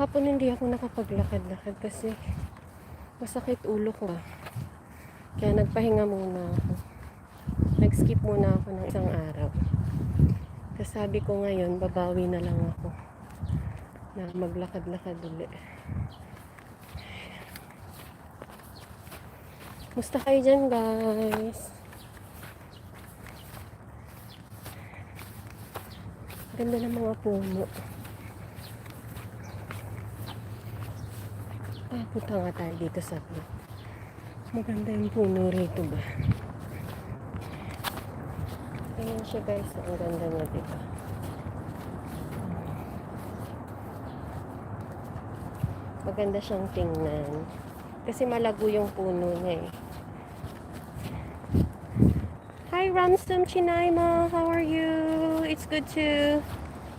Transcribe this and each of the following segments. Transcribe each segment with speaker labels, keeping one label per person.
Speaker 1: Kahapon hindi ako nakapaglakad-lakad kasi masakit ulo ko. Kaya nagpahinga muna ako. Nag-skip muna ako ng isang araw. Kasi sabi ko ngayon, babawi na lang ako na maglakad-lakad ulit. Musta kayo dyan, guys? Ganda ng mga puno. Punta nga tayo dito sa view. Maganda yung puno rito ba? Ayan siya, guys. Ang ganda niya, diba? Maganda siyang tingnan. Kasi malago yung puno niya eh. Hi, Ransom Chinaima. How are you? It's good to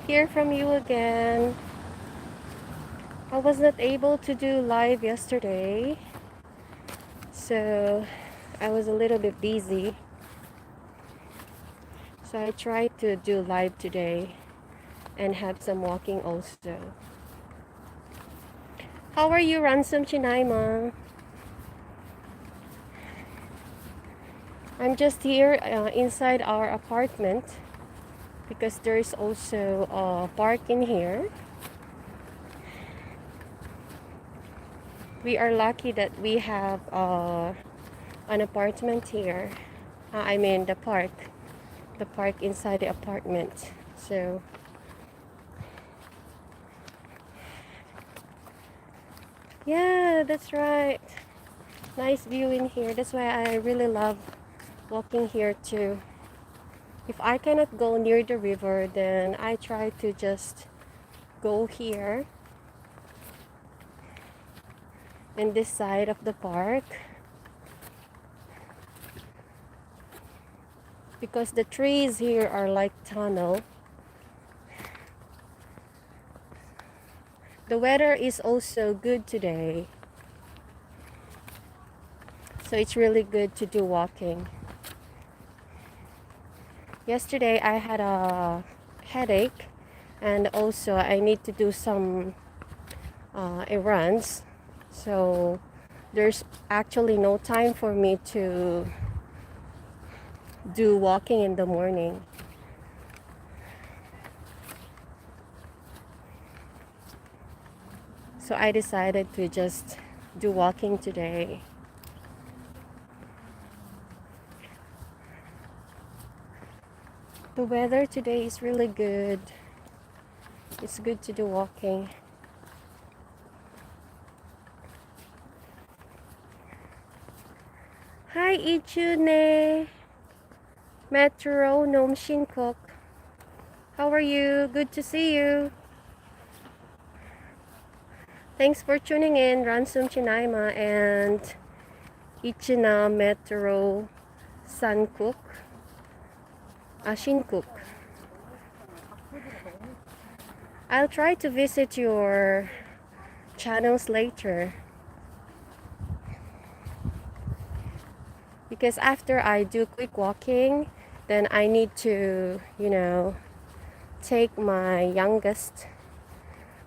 Speaker 1: hear from you again. I was not able to do live yesterday. So, I was a little bit busy. So, I tried to do live today and have some walking also. How are you, Ransom Chinaima? I'm just here inside our apartment because there's also a park in here. We are lucky that we have an apartment here. I mean the park inside the apartment. So yeah, that's right. Nice view in here. That's why I really love walking here too. If I cannot go near the river, then I try to just go here in this side of the park because the trees here are like tunnel. The weather is also good today, so it's really good to do walking. Yesterday I had a headache and also I need to do some errands, so there's actually no time for me to do walking in the morning. So I decided to just do walking today. The weather today is really good. It's good to do walking. Hi, Ichune. Metro Nom Shinkok. How are you? Good to see you. Thanks for tuning in, Ransom Chinaima and Ichina Metro Sankuk. Shinkuk. I'll try to visit your channels later. Because after I do quick walking, then I need to, take my youngest.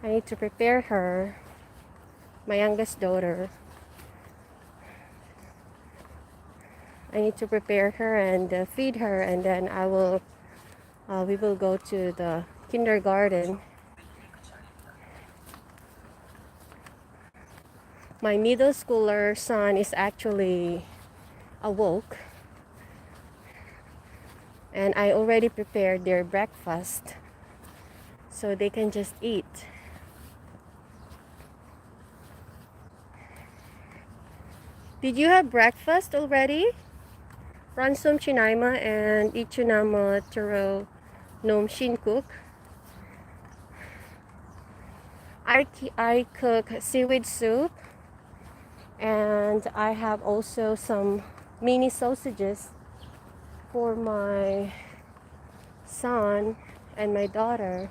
Speaker 1: I need to prepare her, my youngest daughter. I need to prepare her and feed her, and then we will go to the kindergarten. My middle schooler son is actually awoke, and I already prepared their breakfast so they can just eat. Did you have breakfast already? Ransom Chinaima and Ichunama Turo Nom Shinkuk. I cook seaweed soup, and I have also some mini sausages for my son and my daughter.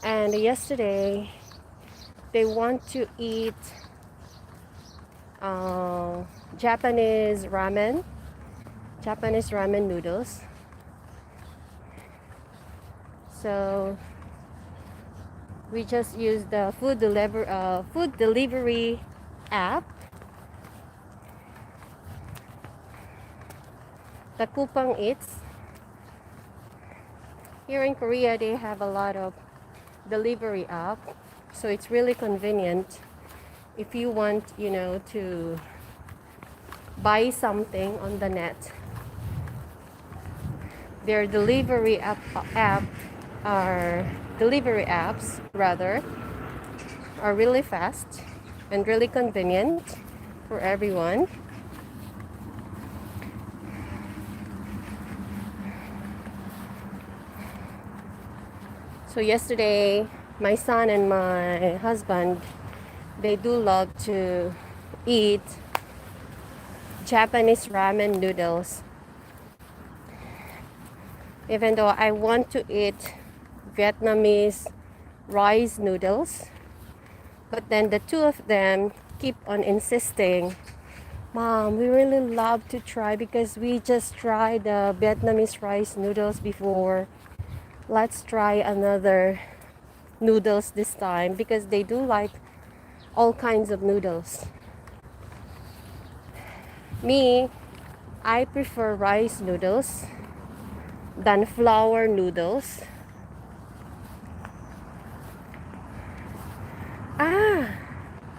Speaker 1: And yesterday they want to eat Japanese ramen noodles. We just use the food delivery app, the Kupang Eats. Here in Korea, they have a lot of delivery app, so it's really convenient if you want, to buy something on the net. Their delivery apps rather, are really fast and really convenient for everyone. So yesterday, my son and my husband, they do love to eat Japanese ramen noodles. Even though I want to eat Vietnamese rice noodles, but then the two of them keep on insisting, Mom, we really love to try because we just tried the Vietnamese rice noodles before. Let's try another noodles this time, because they do like all kinds of noodles. Me, I prefer rice noodles than flour noodles.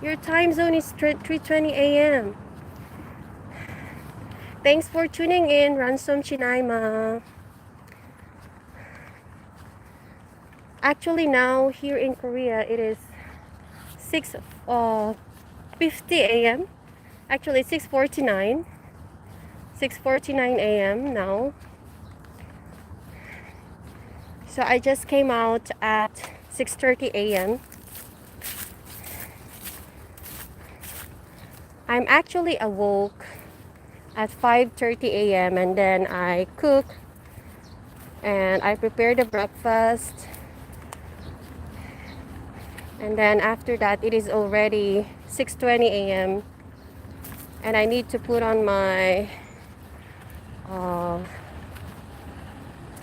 Speaker 1: Your time zone is 3:20 a.m. Thanks for tuning in, Ransom Chinaima. Actually now here in Korea it is 6:50 a.m. Actually 6:49 a.m. now. So I just came out at 6:30 a.m. I'm actually awoke at 5:30 a.m. and then I cook and I prepare the breakfast. And then after that, it is already 6:20 a.m. and I need to put on my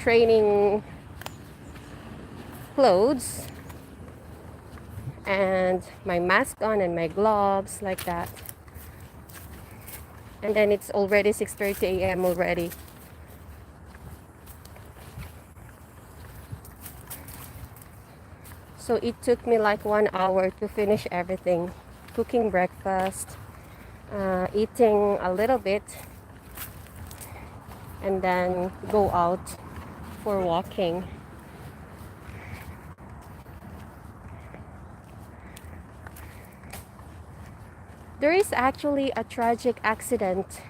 Speaker 1: training clothes and my mask on and my gloves like that. And then it's already 6:30 a.m. already. So it took me like 1 hour to finish everything. Cooking breakfast, eating a little bit, and then go out for walking. There is actually a tragic accident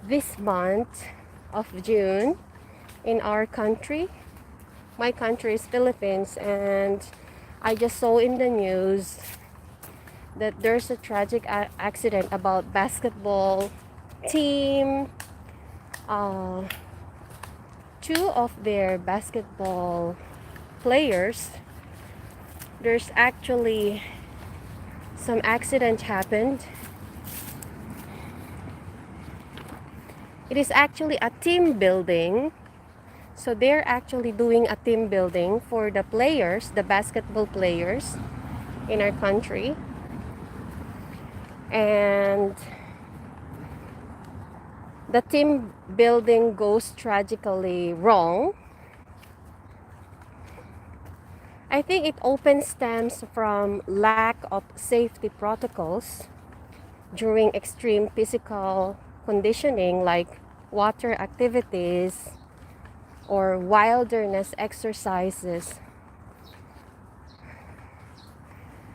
Speaker 1: this month of June in our country. My country is Philippines, and I just saw in the news that there's a tragic accident about basketball team. Two of their basketball players, there's actually some accident happened. It is actually a team building. So they're actually doing a team building for the players, the basketball players in our country. And the team building goes tragically wrong. I think it often stems from lack of safety protocols during extreme physical conditioning like water activities or wilderness exercises.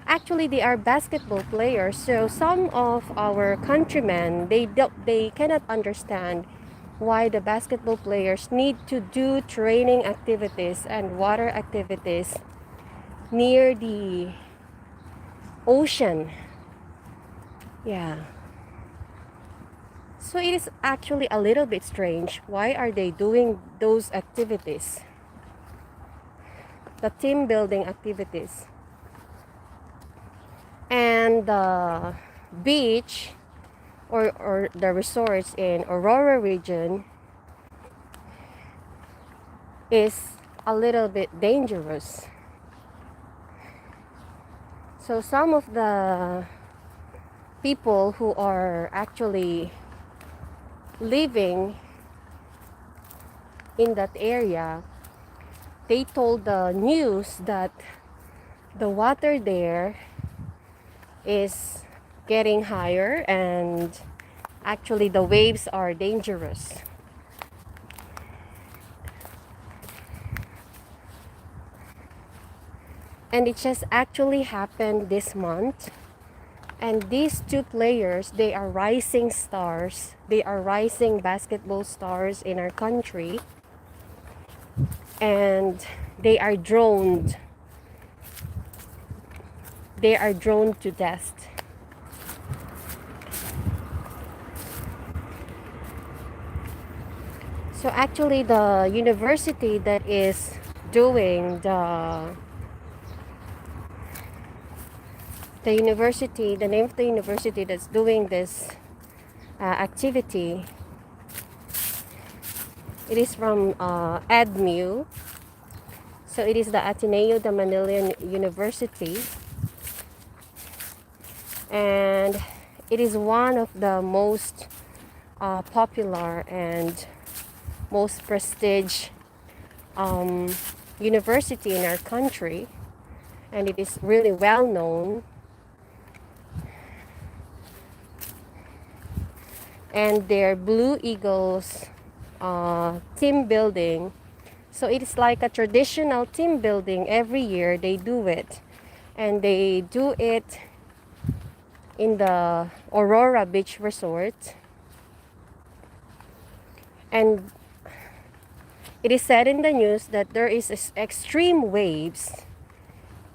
Speaker 1: Actually, they are basketball players, so some of our countrymen, they cannot understand why the basketball players need to do training activities and water activities near the ocean. Yeah. So it is actually a little bit strange. Why are they doing those activities? The team building activities. And the beach or the resorts in Aurora region is a little bit dangerous. So some of the people who are actually living in that area, they told the news that the water there is getting higher and actually the waves are dangerous. And it just actually happened this month. And these two players, they are rising stars. They are rising basketball stars in our country. And they are droned. They are droned to death. So actually the university that is doing the university, the name of the university that's doing this activity, it is from ADMU. So it is the Ateneo de Manila University. And it is one of the most popular and most prestige university in our country. And it is really well known. And their Blue Eagles team building. So it is like a traditional team building. Every year they do it. And they do it in the Aurora Beach Resort. And it is said in the news that there is extreme waves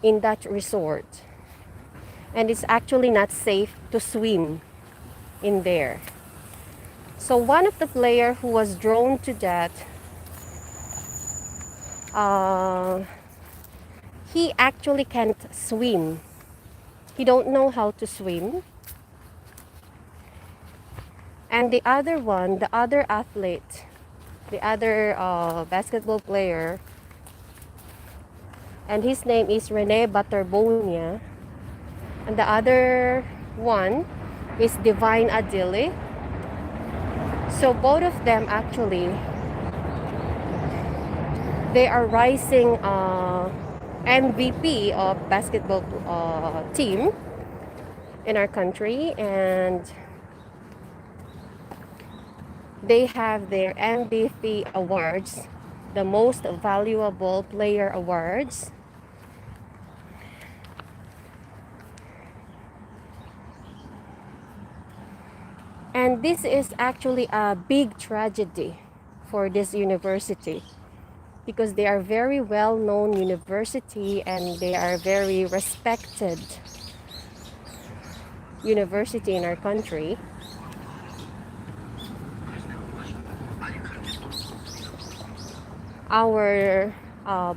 Speaker 1: in that resort. And it's actually not safe to swim in there. So one of the players who was drowned to death, he actually can't swim. He don't know how to swim. And the other one, the other athlete, the other basketball player, and his name is Rene Butterbonia. And the other one is Divine Adili. So both of them actually, they are rising MVP of basketball team in our country, and they have their MVP awards, the most valuable player awards. And this is actually a big tragedy for this university, because they are very well-known university and they are very respected university in our country. Our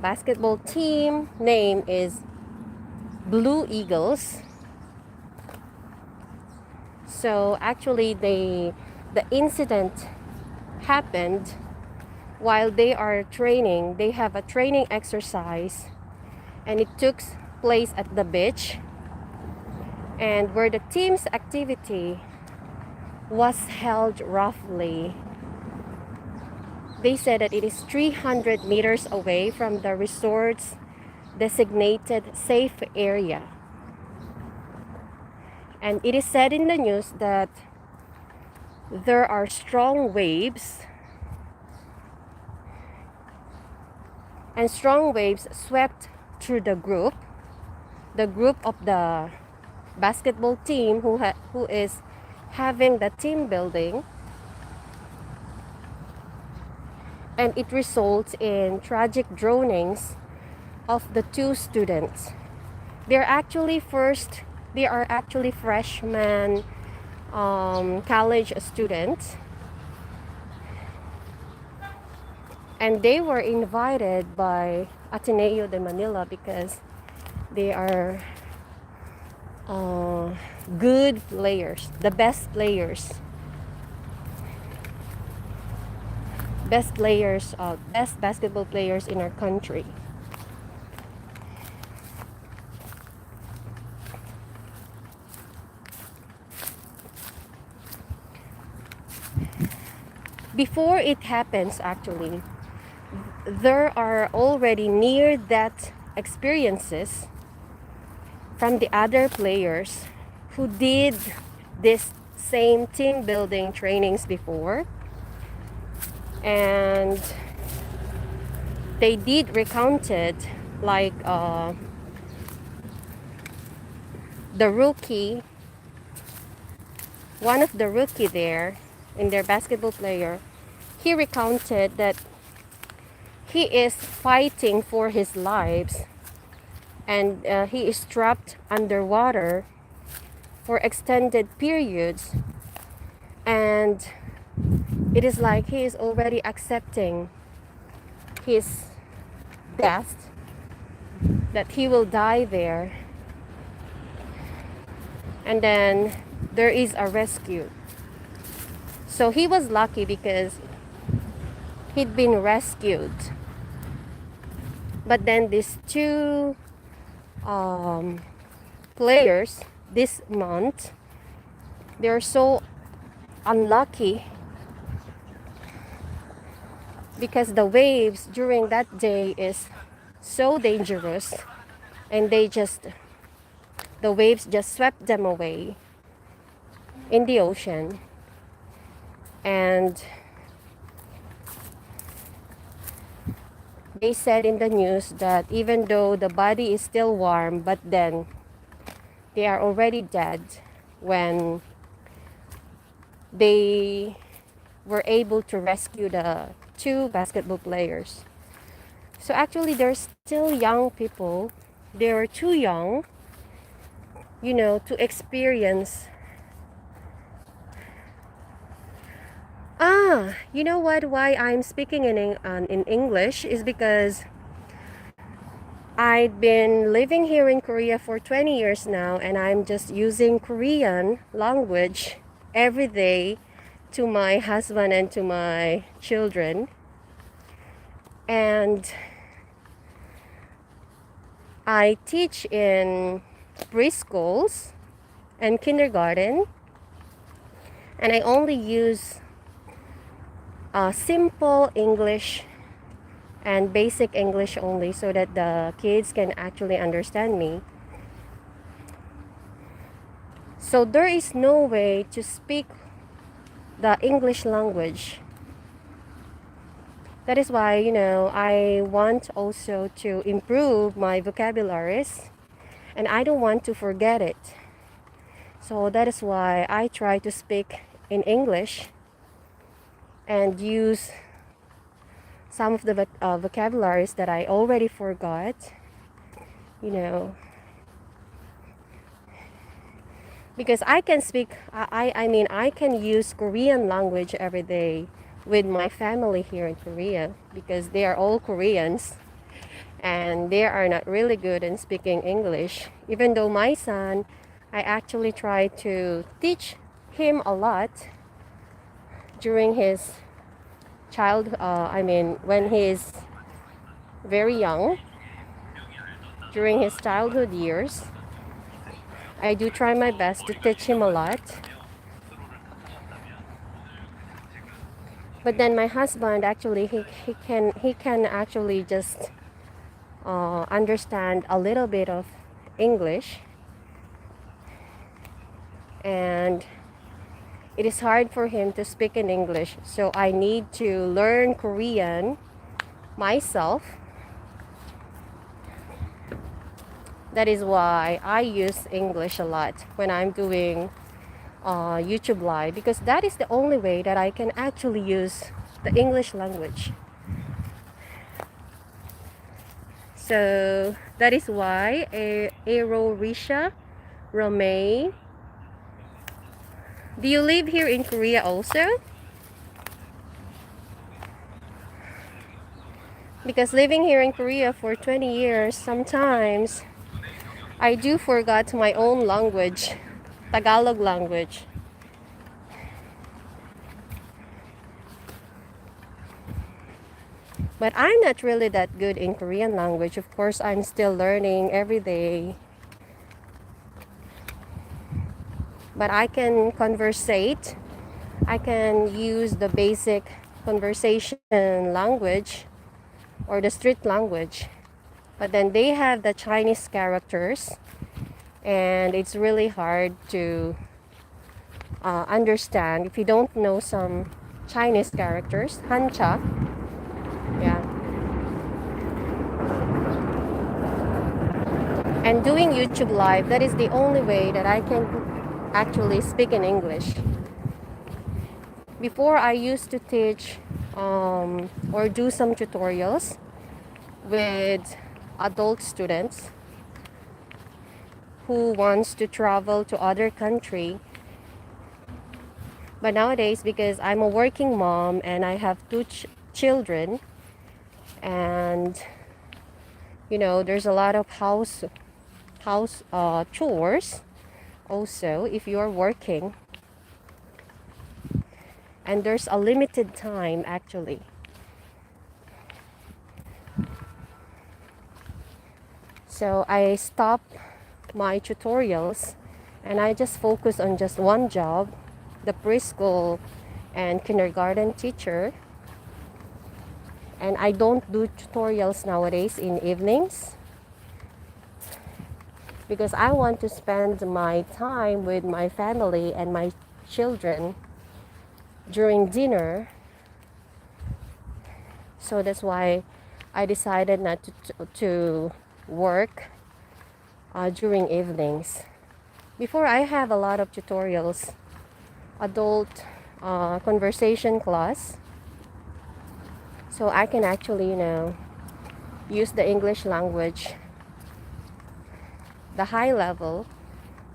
Speaker 1: basketball team name is Blue Eagles. So actually the incident happened while they are training. They have a training exercise and it took place at the beach, and where the team's activity was held roughly, they said that it is 300 meters away from the resort's designated safe area. And it is said in the news that there are strong waves, and strong waves swept through the group of the basketball team who is having the team building, and it results in tragic drownings of the two students. They are actually freshman college students, and they were invited by Ateneo de Manila because they are good players, the best basketball players in our country. before it happens, actually, there are already near that experiences from the other players who did this same team building trainings before, and they did recounted like the rookie, one of the rookie there in their basketball player, he recounted that he is fighting for his lives, and he is trapped underwater for extended periods, and it is like he is already accepting his death, that he will die there, and then there is a rescue. So he was lucky because he'd been rescued. But then these two players this month, they're so unlucky because the waves during that day is so dangerous, and the waves just swept them away in the ocean. And they said in the news that even though the body is still warm, but then they are already dead when they were able to rescue the two basketball players. So actually, they're still young people. They were too young, to experience. You know what? Why I'm speaking in English is because I've been living here in Korea for 20 years now, and I'm just using Korean language every day to my husband and to my children. And I teach in preschools and kindergarten, and I only use simple English and basic English only, so that the kids can actually understand me. So there is no way to speak the English language. That is why, I want also to improve my vocabularies, and I don't want to forget it. So that is why I try to speak in English and use some of the vocabularies that I already forgot, because I can speak, I can use Korean language every day with my family here in Korea, because they are all Koreans and they are not really good in speaking English. Even though my son, I actually try to teach him a lot during his when he is very young, during his childhood years. I do try my best to teach him a lot. But then my husband, actually, he can actually just understand a little bit of English, and it is hard for him to speak in English. So I need to learn Korean myself. That is why I use English a lot when I'm doing YouTube Live, because that is the only way that I can actually use the English language. So that is why Aero Risha Romay. Do you live here in Korea also? Because living here in Korea for 20 years, sometimes I do forget my own language, Tagalog language. But I'm not really that good in Korean language. Of course, I'm still learning every day. But I can conversate. I can use the basic conversation language or the street language. But then they have the Chinese characters, and it's really hard to understand if you don't know some Chinese characters. Hancha, yeah. And doing YouTube live, that is the only way that I can actually speak in English. Before, I used to teach or do some tutorials with adult students who wants to travel to other country. But nowadays, because I'm a working mom and I have two children, and you know, there's a lot of house chores also if you're working, and there's a limited time actually. So I stop my tutorials and I just focus on just one job, the preschool and kindergarten teacher. And I don't do tutorials nowadays in evenings because I want to spend my time with my family and my children during dinner. So that's why I decided not to work during evenings. Before, I have a lot of tutorials, adult conversation class, so I can actually, you know, use the English language, the high level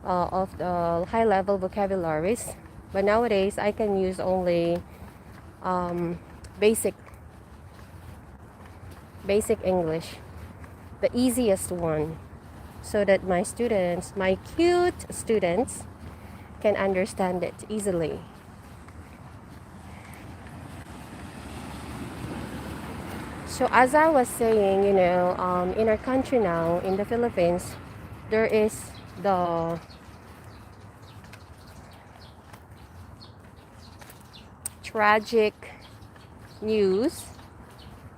Speaker 1: of the high level vocabularies. But nowadays I can use only basic English, the easiest one, so that my students, my cute students, can understand it easily. So as I was saying, you know, in our country now, in the Philippines, there is the tragic news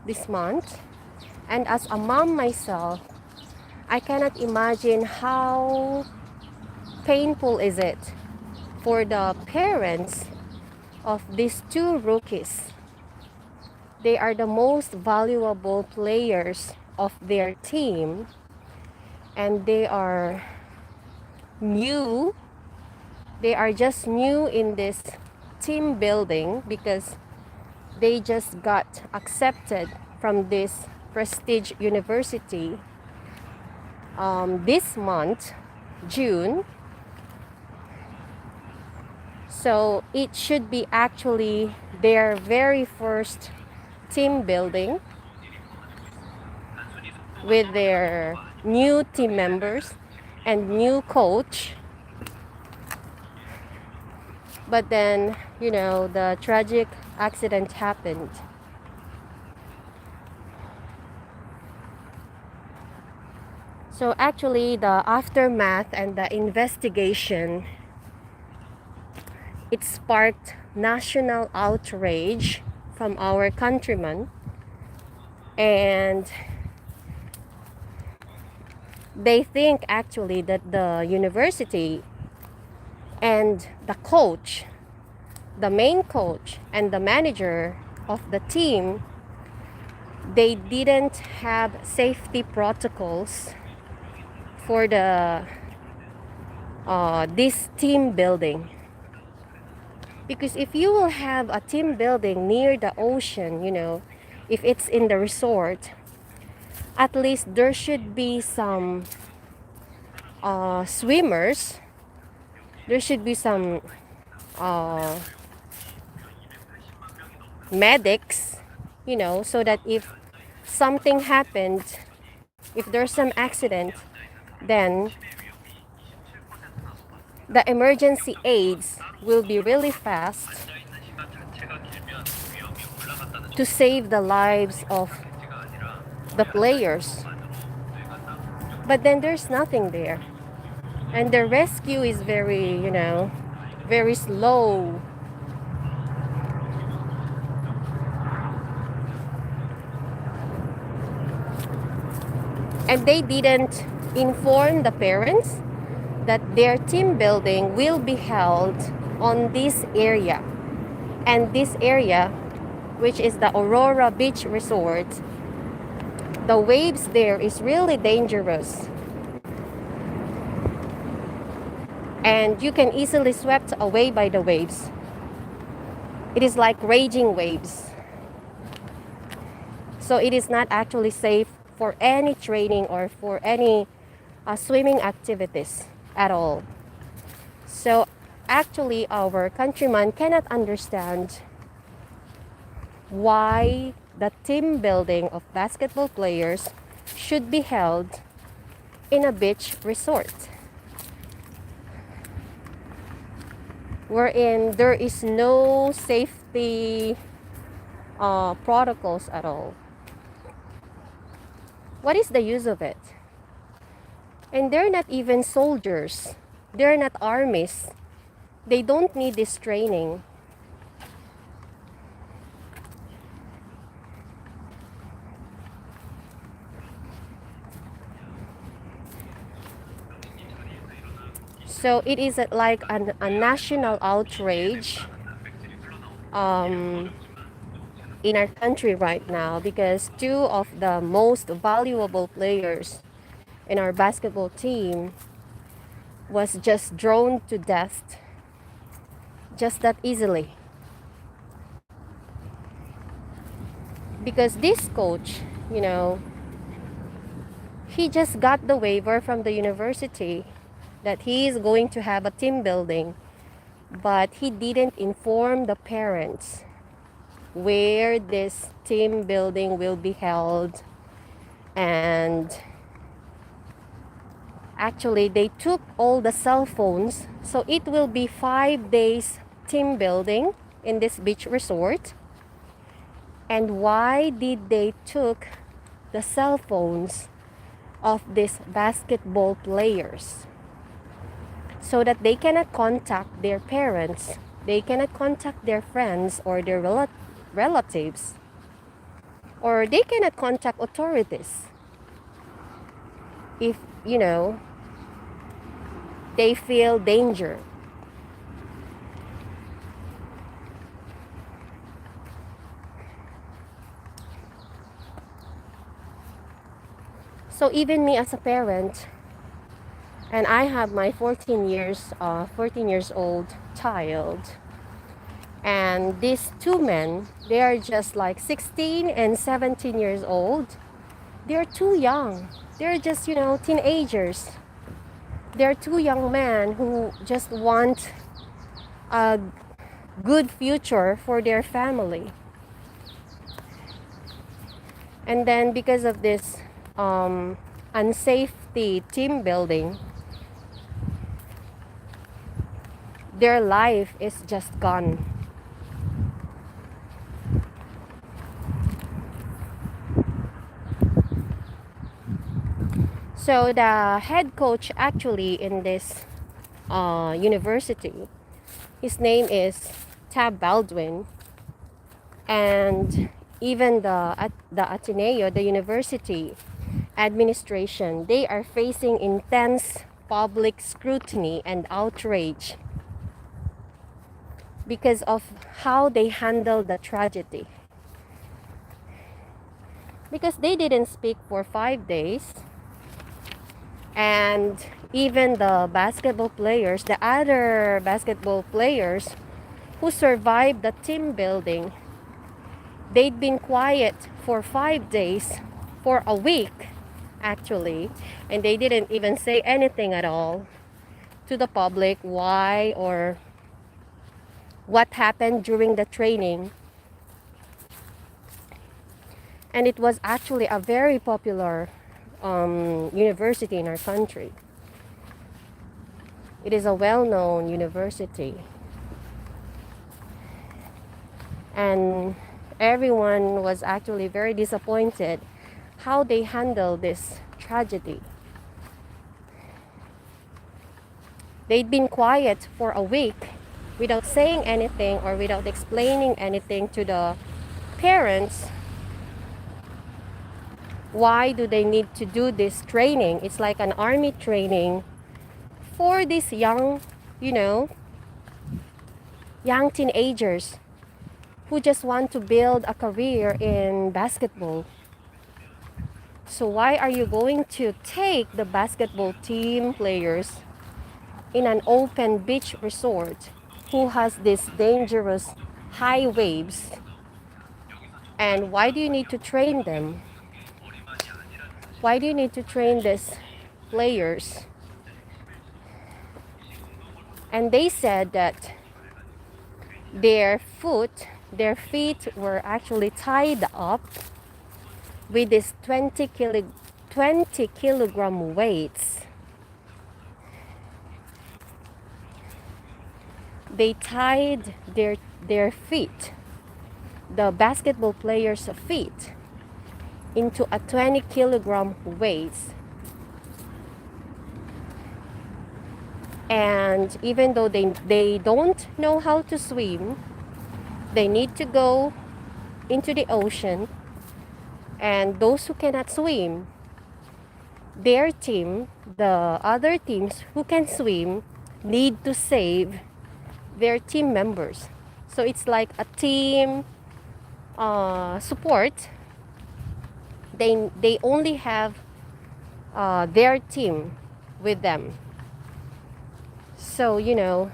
Speaker 1: this month. And as a mom myself, I cannot imagine how painful is it for the parents of these two rookies. They are the most valuable players of their team, and they are new. They are just new in this team building because they just got accepted from this prestige university this month, June. So it should be actually their very first team building with their new team members and new coach. But then, you know, the tragic accident happened. So actually, the aftermath and the investigation, it sparked national outrage from our countrymen, and they think actually that the university and the coach, the main coach and the manager of the team, they didn't have safety protocols for the this team building. Because if you will have a team building near the ocean, you know, if it's in the resort, at least there should be some swimmers. There should be some medics, you know, so that if something happened, if there's some accident, then the emergency aids will be really fast to save the lives of the players. But then there's nothing there. And the rescue is very, very slow. And they didn't inform the parents that their team building will be held on this area. And this area, which is the Aurora Beach Resort, the waves there is really dangerous. And you can easily swept away by the waves. It is like raging waves. So it is not actually safe for any training or for any swimming activities at all. So actually our countrymen cannot understand why the team building of basketball players should be held in a beach resort, wherein there is no safety protocols at all. What is the use of it? And they're not even soldiers. They're not armies. They don't need this training. So it is like a national outrage in our country right now, because two of the most valuable players in our basketball team was just drawn to death just that easily. Because this coach, he just got the waiver from the university that he is going to have a team building, but he didn't inform the parents where this team building will be held. And actually they took all the cell phones, so it will be 5 days team building in this beach resort. And why did they took the cell phones of these basketball players? So that they cannot contact their parents, they cannot contact their friends or their relatives, or they cannot contact authorities if they feel danger. So even me as a parent, and I have my 14 years old child, and these two men, they are just like 16 and 17 years old. They're too young. They're just teenagers. They're two young men who just want a good future for their family. And then because of this unsafety team building, their life is just gone. So the head coach actually in this university, his name is Tab Baldwin, and even the Ateneo, the university administration, they are facing intense public scrutiny and outrage because of how they handled the tragedy. Because they didn't speak for 5 days, and even the basketball players, the other basketball players who survived the team building, they'd been quiet for 5 days, for a week actually, and they didn't even say anything at all to the public why or what happened during the training. And it was actually a very popular university in our country. It is a well-known university, and everyone was actually very disappointed how they handled this tragedy. They'd been quiet for a week without saying anything or without explaining anything to the parents Why do they need to do this training? It's like an army training for these young, you know, young teenagers who just want to build a career in basketball. So why are you going to take the basketball team players in an open beach resort who has these dangerous high waves? And why do you need to train them? Why do you need to train these players? And they said that their feet were actually tied up with these 20 kilogram weights. They tied their feet, the basketball players' feet, into a 20 kilogram weights. And even though they don't know how to swim, they need to go into the ocean. And those who cannot swim, their team, the other teams who can swim, need to save their team members. So it's like a team support. They only have their team with them. So, you know,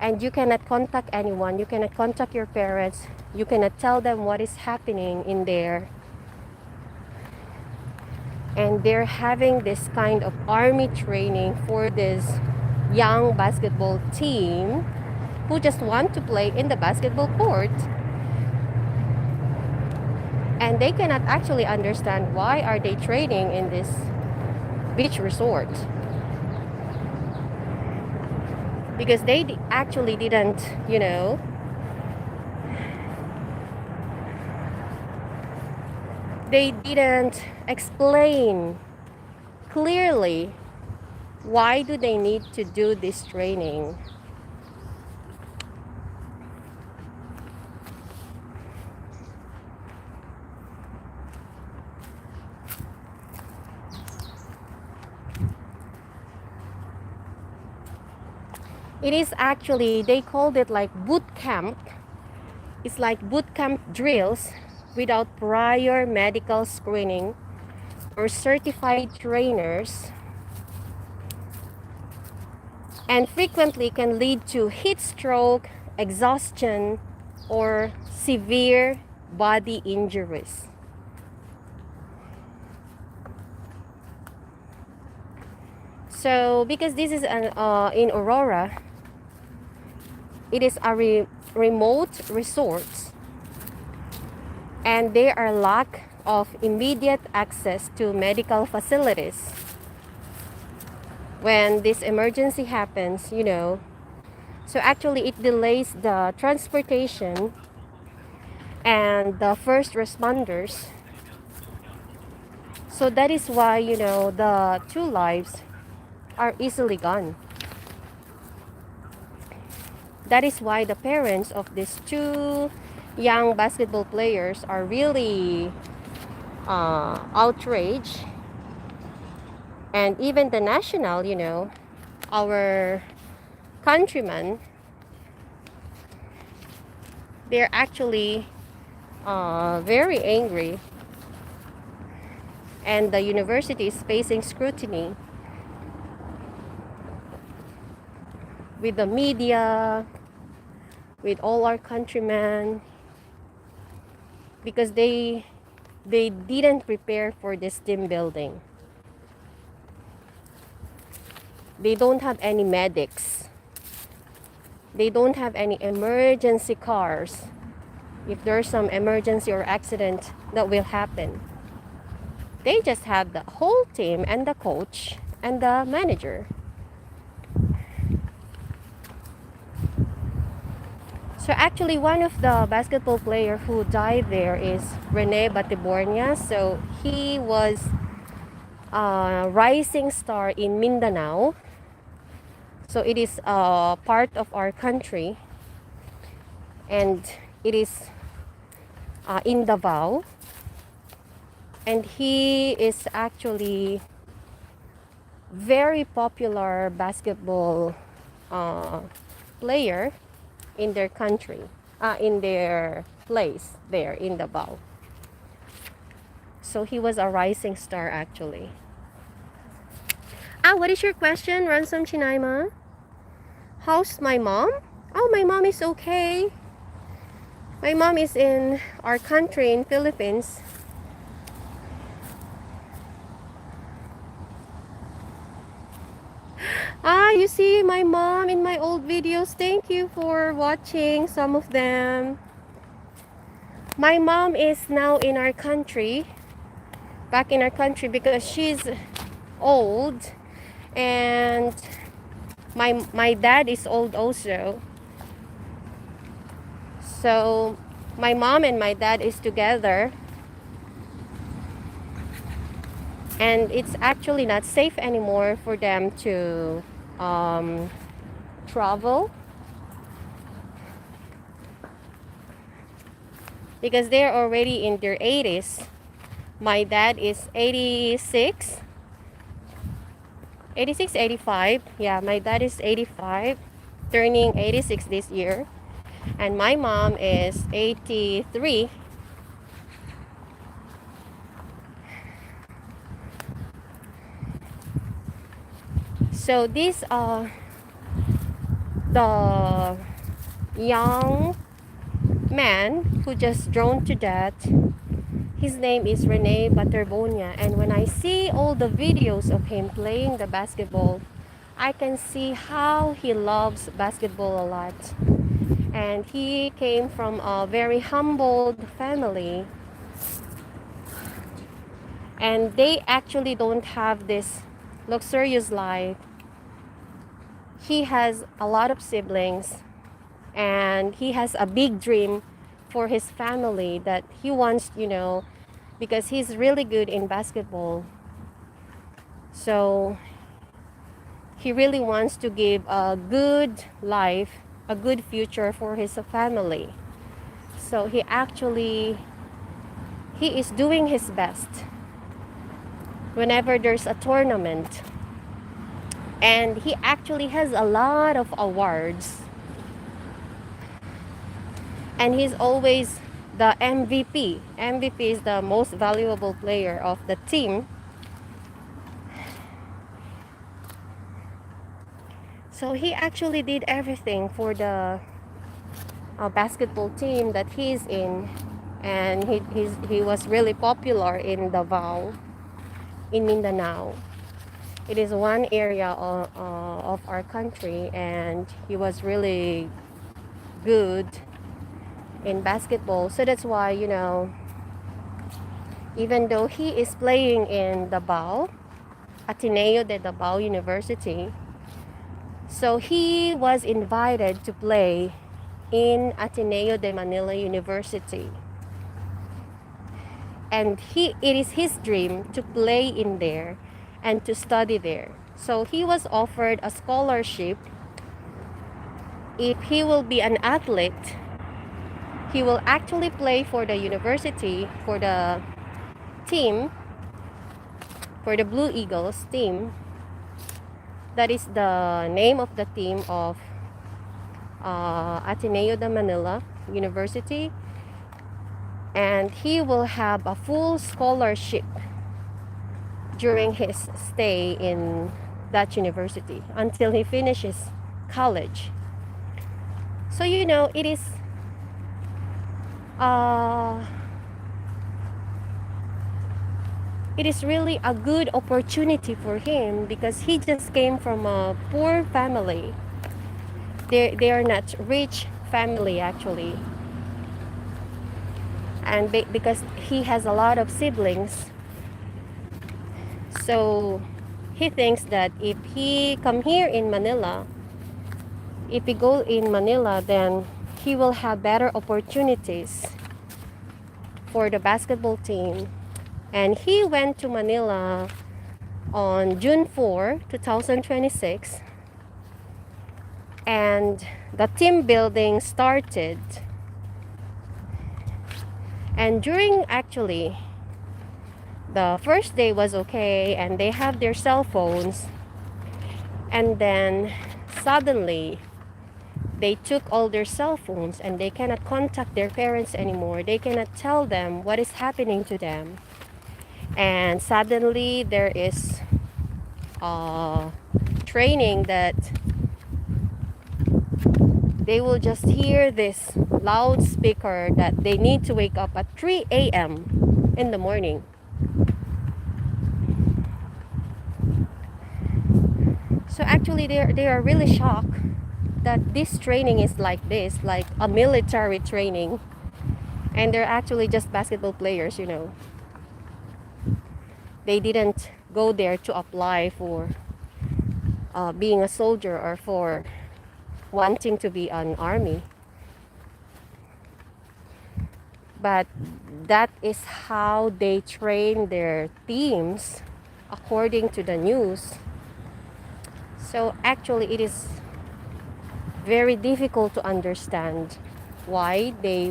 Speaker 1: and you cannot contact anyone. You cannot contact your parents. You cannot tell them what is happening in there. And they're having this kind of army training for this young basketball team who just want to play in the basketball court. And they cannot actually understand why are they training in this beach resort. Because they actually didn't, you know, they didn't explain clearly why do they need to do this training. It is actually, they called it like boot camp. It's like boot camp drills without prior medical screening or certified trainers, and frequently can lead to heat stroke, exhaustion, or severe body injuries. So because this is in Aurora, it is a remote resort, and there are lack of immediate access to medical facilities. When this emergency happens, you know, so actually it delays the transportation and the first responders. So that is why, you know, the two lives are easily gone. That is why the parents of these two young basketball players are really outraged. And even the national, you know, our countrymen, they're actually very angry. And the university is facing scrutiny with the media, with all our countrymen, because they didn't prepare for this team building. They don't have any medics. They don't have any emergency cars if there's some emergency or accident that will happen. They just have the whole team and the coach and the manager. So actually, one of the basketball player who died there is Rene Batibornia. So he was a rising star in Mindanao. So it is a part of our country, and it is in Davao. And he is actually very popular basketball uh, player in their country, in their place there in Davao. So he was a rising star actually. What is your question, Ransom Chinaima? How's my mom? Oh, my mom is okay. My mom is in our country in Philippines. You see my mom in my old videos. Thank you for watching some of them. My mom is now in our country, back in our country because she's old, and my dad is old also. So my mom and my dad is together, and it's actually not safe anymore for them to travel because they're already in their 80s. My dad is 86, 86, 85. Yeah, my dad is 85, turning 86 this year. And my mom is 83. So these are the young man who just drowned to death. His name is Rene Baterbonia, and when I see all the videos of him playing the basketball, I can see how he loves basketball a lot. And he came from a very humbled family, and they actually don't have this luxurious life. He has a lot of siblings, and he has a big dream for his family that he wants, because he's really good in basketball. So he really wants to give a good life, a good future for his family. So he is doing his best whenever there's a tournament. And he actually has a lot of awards. And he's always the MVP. MVP is the most valuable player of the team. So he actually did everything for the basketball team that he's in. And he was really popular in Davao, in Mindanao. It is one area of our country, and he was really good in basketball. So that's why, even though he is playing in Davao, Ateneo de Davao University, so he was invited to play in Ateneo de Manila University. And it is his dream to play in there and to study there. So he was offered a scholarship. If he will be an athlete, he will actually play for the university, for the team, for the Blue Eagles team. That is the name of the team of Ateneo de Manila University. And he will have a full scholarship during his stay in that university until he finishes college. So it is really a good opportunity for him because he just came from a poor family. They are not rich family actually. And because he has a lot of siblings, so he thinks that if he come here in Manila, if he go in Manila, then he will have better opportunities for the basketball team. And he went to Manila on June 4, 2026. And the team building started. And during actually The first day was okay, and they have their cell phones, and then suddenly they took all their cell phones and they cannot contact their parents anymore. They cannot tell them what is happening to them. And suddenly there is training that they will just hear this loudspeaker that they need to wake up at 3 a.m. in the morning. So actually they are really shocked that this training is like this, like a military training. And they're actually just basketball players, you know. They didn't go there to apply for being a soldier or for wanting to be an army. But that is how they train their teams according to the news. So actually it is very difficult to understand why they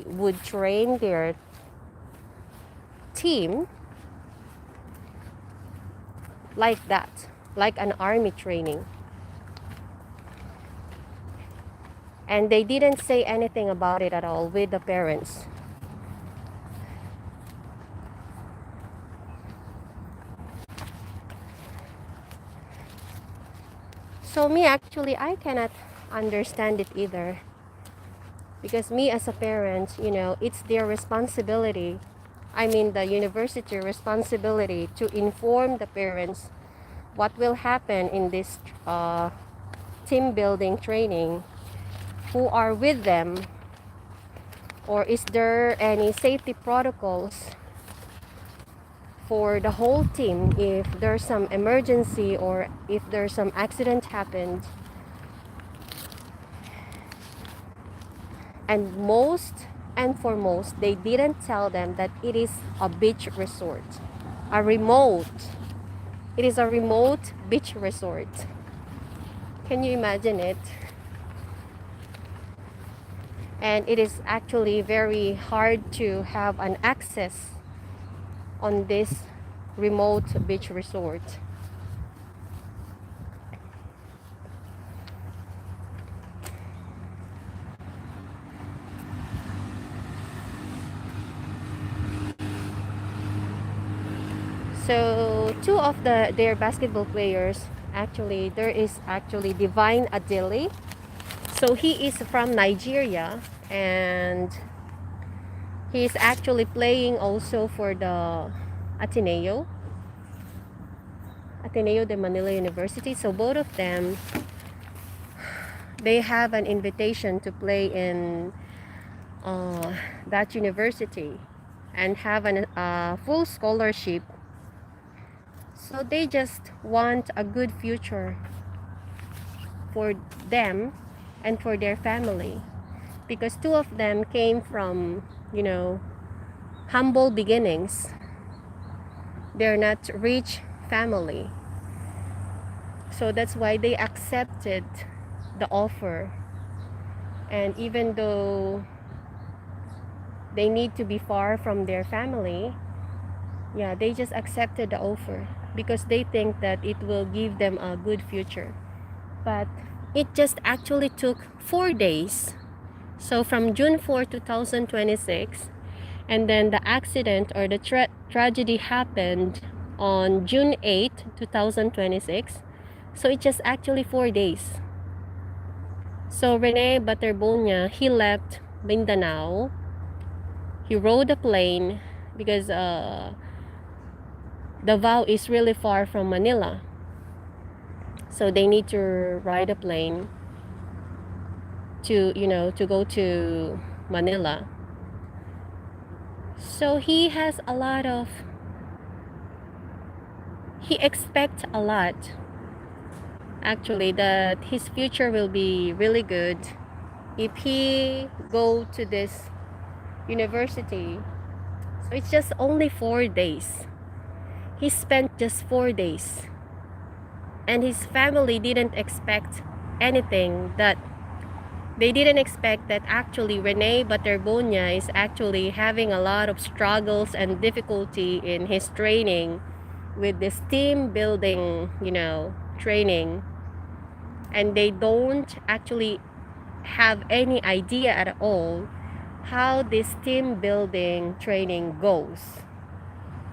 Speaker 1: would train their team like that, like an army training. And they didn't say anything about it at all with the parents. So me actually, I cannot understand it either. Because me as a parent, you know, it's their responsibility. I mean the university responsibility to inform the parents what will happen in this team building training, who are with them, or is there any safety protocols for the whole team if there's some emergency or if there's some accident happened. And most and foremost, they didn't tell them that it is a beach resort, it is a remote beach resort. Can you imagine it? And it is actually very hard to have an access on this remote beach resort. So two of their basketball players, actually there is actually Divine Adili. So he is from Nigeria, and he is actually playing also for the Ateneo de Manila University. So both of them, they have an invitation to play in that university and have a full scholarship. So they just want a good future for them and for their family, because two of them came from, you know, humble beginnings. They're not rich family. So that's why they accepted the offer. And even though they need to be far from their family, yeah, they just accepted the offer because they think that it will give them a good future. But it just actually took 4 days. So from June 4, 2026, and then the accident or the tragedy happened on June 8, 2026. So it just actually 4 days. So Rene Baterbonia, he left Mindanao. He rode a plane because Davao is really far from Manila. So they need to ride a plane to, you know, to go to Manila. So he has a lot of, he expects a lot actually, that his future will be really good if he go to this university. So it's just only 4 days. He spent just 4 days. And his family didn't expect anything, that They didn't expect that actually Rene Baterbonia is actually having a lot of struggles and difficulty in his training with this team building, training. And they don't actually have any idea at all how this team building training goes.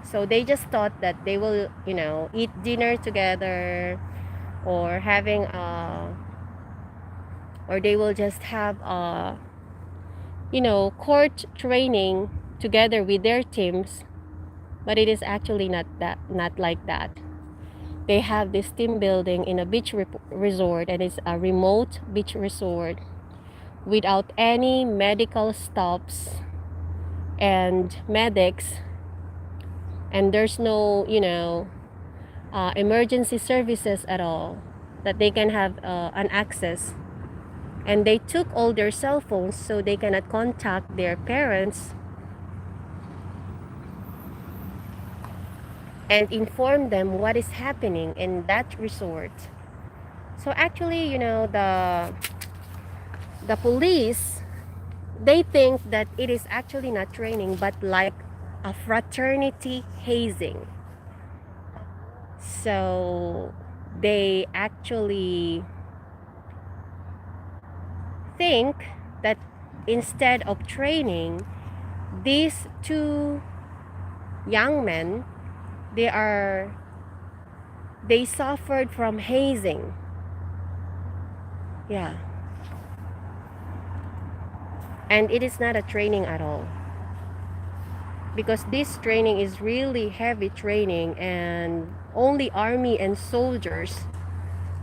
Speaker 1: So they just thought that they will, eat dinner together, or having or they will just have court training together with their teams. But it is actually not like that. They have this team building in a beach resort, and it's a remote beach resort without any medical stops and medics, and there's no emergency services at all that they can have an access. And they took all their cell phones so they cannot contact their parents and inform them what is happening in that resort. So actually, the police, they think that it is actually not training, but like a fraternity hazing. So they actually think that instead of training, these two young men, they suffered from hazing. Yeah. And it is not a training at all, because this training is really heavy training, and only army and soldiers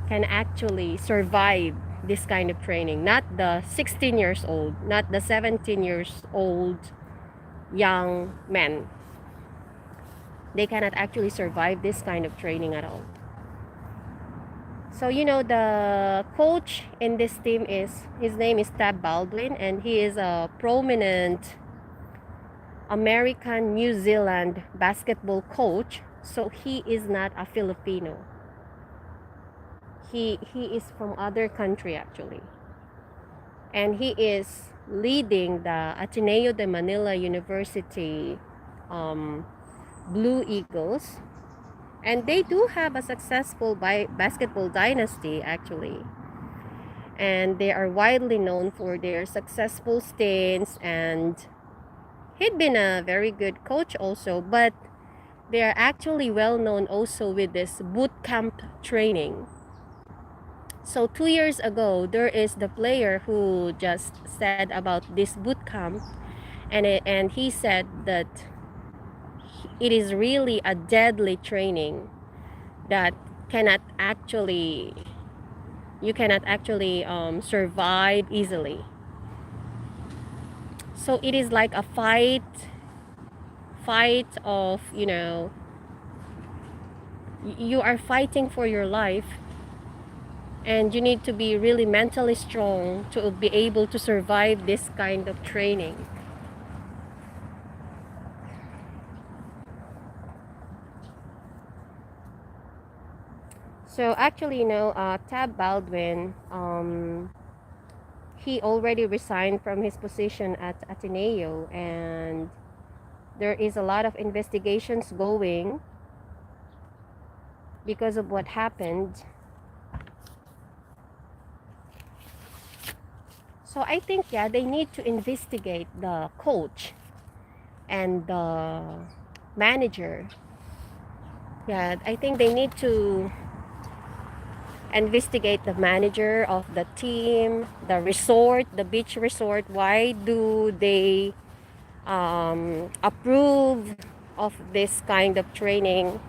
Speaker 1: can actually survive this kind of training. Not the 16 years old, not the 17 years old young men. They cannot actually survive this kind of training at all. So the coach in this team his name is Tab Baldwin, and he is a prominent American New Zealand basketball coach. So he is not a Filipino. He is from other country actually. And he is leading the Ateneo de Manila University Blue Eagles. And they do have a successful basketball dynasty actually. And they are widely known for their successful stints, and he'd been a very good coach also, but they are actually well known also with this boot camp training. So 2 years ago, there is the player who just said about this boot camp, and he said that it is really a deadly training that you cannot actually survive easily. So it is like a fight of, you are fighting for your life, and you need to be really mentally strong to be able to survive this kind of training. So actually, Tab Baldwin, he already resigned from his position at Ateneo, and there is a lot of investigations going because of what happened. So I think, they need to investigate the coach and the manager. I think they need to investigate the manager of the team, the resort, the beach resort. Why do they approve of this kind of training?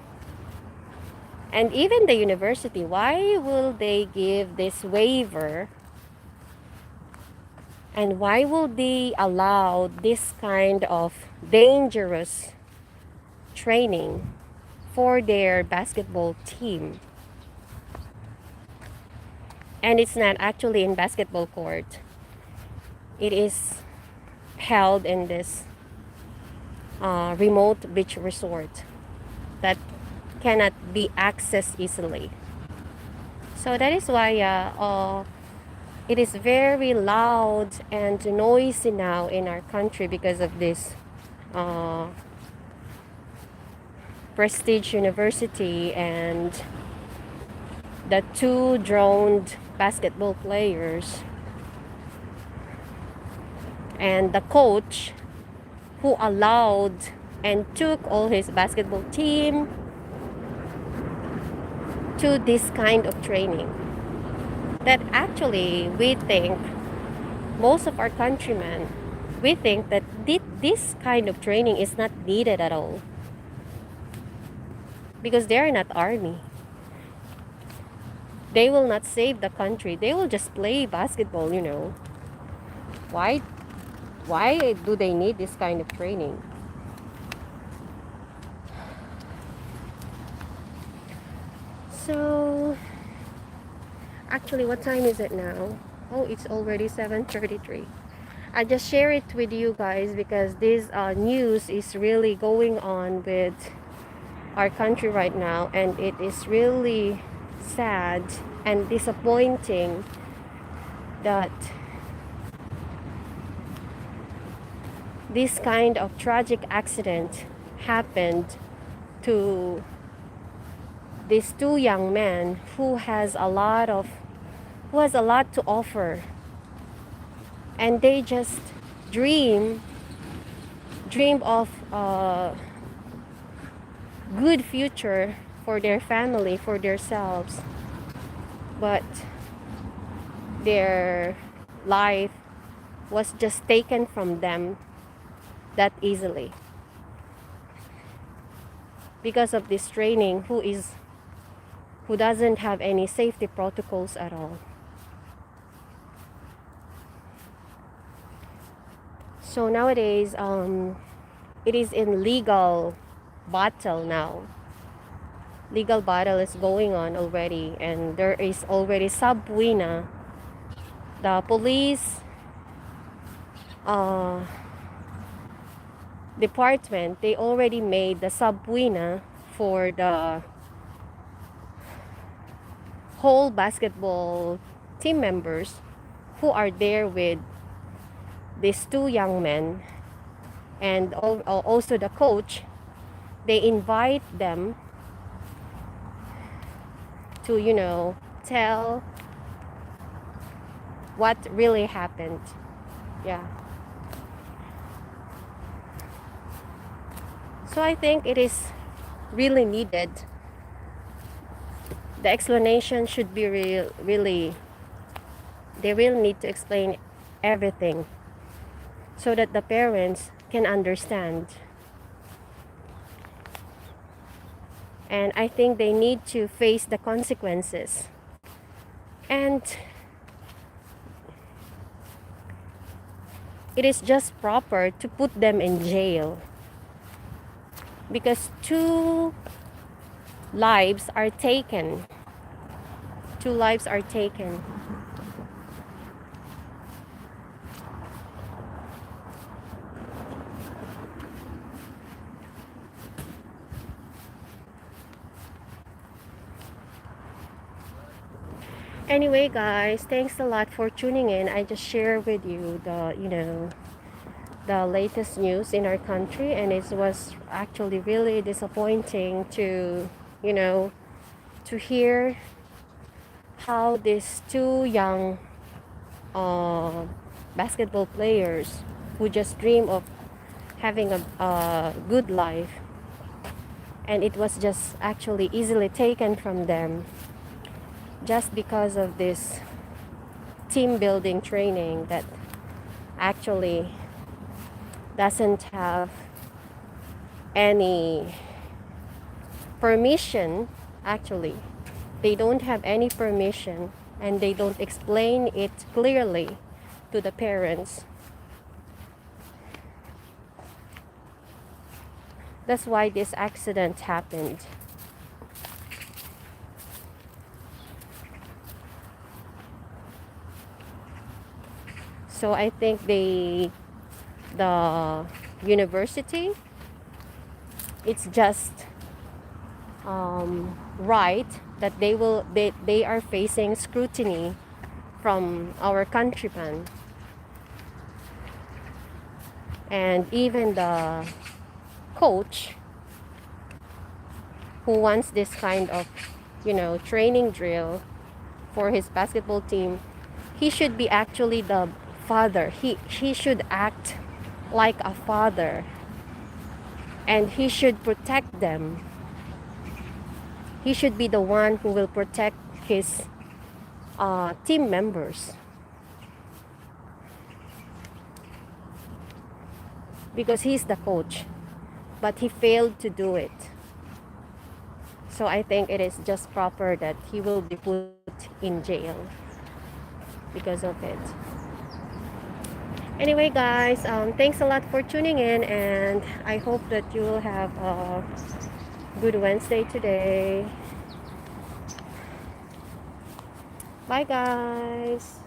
Speaker 1: And even the university, why will they give this waiver? And why will they allow this kind of dangerous training for their basketball team? And it's not actually in basketball court. It is held in this remote beach resort that cannot be accessed easily. So that is why it is very loud and noisy now in our country because of this uh, prestige university and the two drowned basketball players and the coach who allowed and took all his basketball team to this kind of training that actually we think, most of our countrymen, we think that this kind of training is not needed at all because they're not army. They will not save the country. They will just play basketball, you know. Why do they need this kind of training? So actually, what time is it now? Oh, it's already 7:33. I just share it with you guys because this news is really going on with our country right now, and it is really sad and disappointing that this kind of tragic accident happened to these two young men who has a lot to offer, and they just dream of a good future for their family, for themselves, but their life was just taken from them that easily because of this training who doesn't have any safety protocols at all. So nowadays, it is in legal battle now. Legal battle is going on already, and there is already subpoena. The police department, they already made the subpoena for the whole basketball team members who are there with these two young men, and also the coach. They invite them to, you know, tell what really happened. Yeah. So I think it is really needed. The explanation should be really, they really need to explain everything so that the parents can understand. And I think they need to face the consequences. And it is just proper to put them in jail because two lives are taken. Two lives are taken. Anyway, guys, thanks a lot for tuning in. I just share with you the, you know, the latest news in our country, and it was actually really disappointing to, you know, to hear how these two young basketball players who just dream of having a good life, and it was just actually easily taken from them just because of this team building training that actually doesn't have any permission. Actually, they don't have any permission, and they don't explain it clearly to the parents. That's why this accident happened. So I think the university, it's just right that they are facing scrutiny from our countrymen, and even the coach who wants this kind of, training drill for his basketball team, he should be actually the father. He should act like a father, and he should protect them. He should be the one who will protect his team members, because he's the coach, but he failed to do it. So I think it is just proper that he will be put in jail because of it. Anyway, guys, thanks a lot for tuning in, and I hope that you will have a good Wednesday today. Bye, guys.